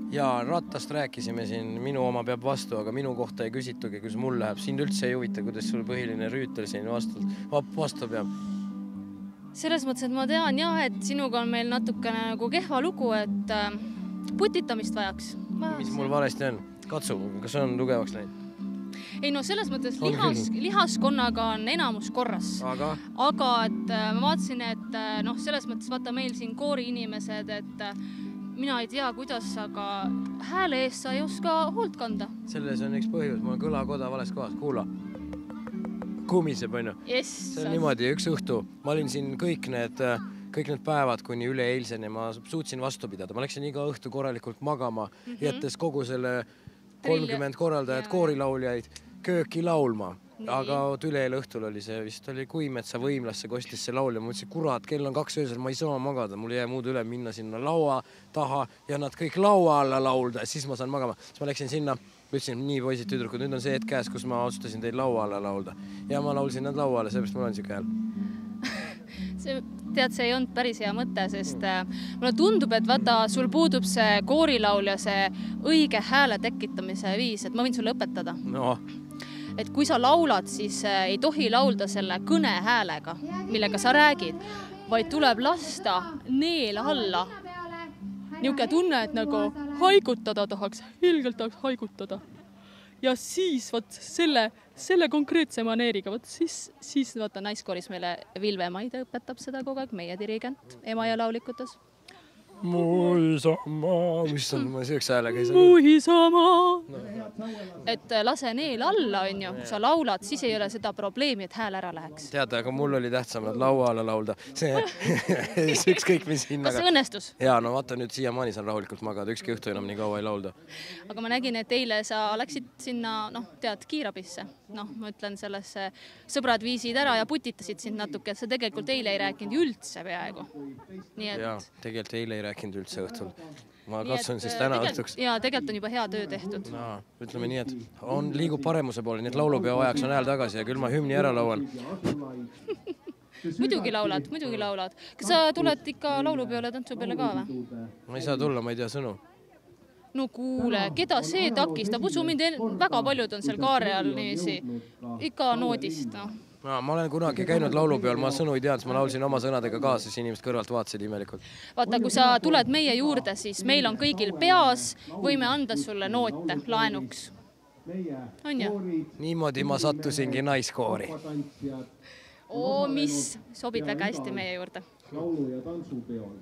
Ja rattast rääkisime siin, minu oma peab vastu, aga minu kohta ei küsitugi, kus mul läheb. Sind üldse ei huvita, kuidas sul põhiline rüütel siin vastu peab. Selles mõttes, et ma tean jah, et sinuga on meil natukene nagu kehva lugu, et putitamist vajaks. Mis mul valesti on? Katsu, kas on tugevaks läinud? Ei no selles mõttes lihaskonnaga on enamus korras. Aga et ma vaatasin, et selles mõttes vaata meil siin koori inimesed, et mina ei tea, kuidas, aga hääle eest sa ei oska hoolt kanda. Selles on üks põhjus, ma olen kõlakoda vales kohas, kuula. Kumiseb, on ju. Yes. See on niimoodi, üks õhtu. Ma olin siin kõik need päevad kuni üle eilseni, ma suutsin vastu pidada. Ma läksin iga õhtu korralikult magama, jättes kogu selle 30 korraldajat, koorilauljaid kööki laulma. Aga üleeile õhtul oli see, vist oli Kuimetsa võimlasse kostis see laul ja ma mõtlesin, kurat, kell on 2 öösel, ma ei saa magada, mul jäi muud üle minna sinna laua taha ja nad kõik laua alla laulda, siis ma saan magama. Siis ma läksin sinna, ütlesin, nii poisid tüdrukud, nüüd on see hetk käes, kus ma otsustasin teid laua alla laulda. Ja ma laulsin nad laua alla, seepärast mul on siuke hääl. Tead, see ei olnud päris hea mõte, sest mulle tundub, et vaata, sul puudub see koorilaul ja see õige hääle tekitamise viis, et ma võin sulle õpetada. No. Et kui sa laulad, siis ei tohi laulda selle kõne häälega, millega sa räägid, vaid tuleb lasta neel alla. Niuke tunne, et nagu haigutada tahaks, ilgelt tahaks haigutada. Ja siis selle konkreetse maneeriga, siis vaata naiskooris meile Vilve Maide õpetab seda kogu aeg, meie dirigent ema ja laulikutes. Mu isamaa, mis on ma sööks häälega ei saa. Mu isamaa. Et lase neel alla, on ju, sa laulad, siis ei ole seda probleemi, et hääl ära läheks. Tead, aga mul oli tähtsam laua alla laulda. See ükskõik mis hinnaga. Kas see õnnestus? Jaa, no vaata nüüd siiamaani saan rahulikult magada, ükski õhtu enam nii kaua ei laulda. Aga ma nägin, et eile sa läksid sinna, tead, kiirabisse. Ma ütlen sellesse, sõbrad viisid ära ja putitasid sind natuke, et sa tegelikult eile ei rääkinud üldse peaaegu. Jaa, tegelikult eile ei rääkinud üldse õhtul. Ma katsun siis täna õhtuks. Jaa, tegelikult on juba hea töö tehtud. Ütleme nii, et liigub paremuse poole, nii et laulupeo ajaks on hääl tagasi ja küll ma hümni ära lauan. Muidugi laulad. Kas sa tuled ikka laulupeole tantsu peale ka või? Ma ei saa tulla, ma ei tea sõnu. No kuule, keda see takistab? Usu mind, väga paljud on seal kaare all niiviisi. Ikka noodist, Ma olen kunagi käinud laulupeol, ma sõnu ei teadnud, ma laulsin oma sõnadega kaasa, siis inimesed kõrvalt vaatasid imelikult. Vaata, kui sa tuled meie juurde, siis meil on kõigil peas, võime anda sulle noote laenuks. On ju? Niimoodi ma sattusingi naiskoori. Mis sobib väga hästi meie juurde. Laulu- ja tantsupeol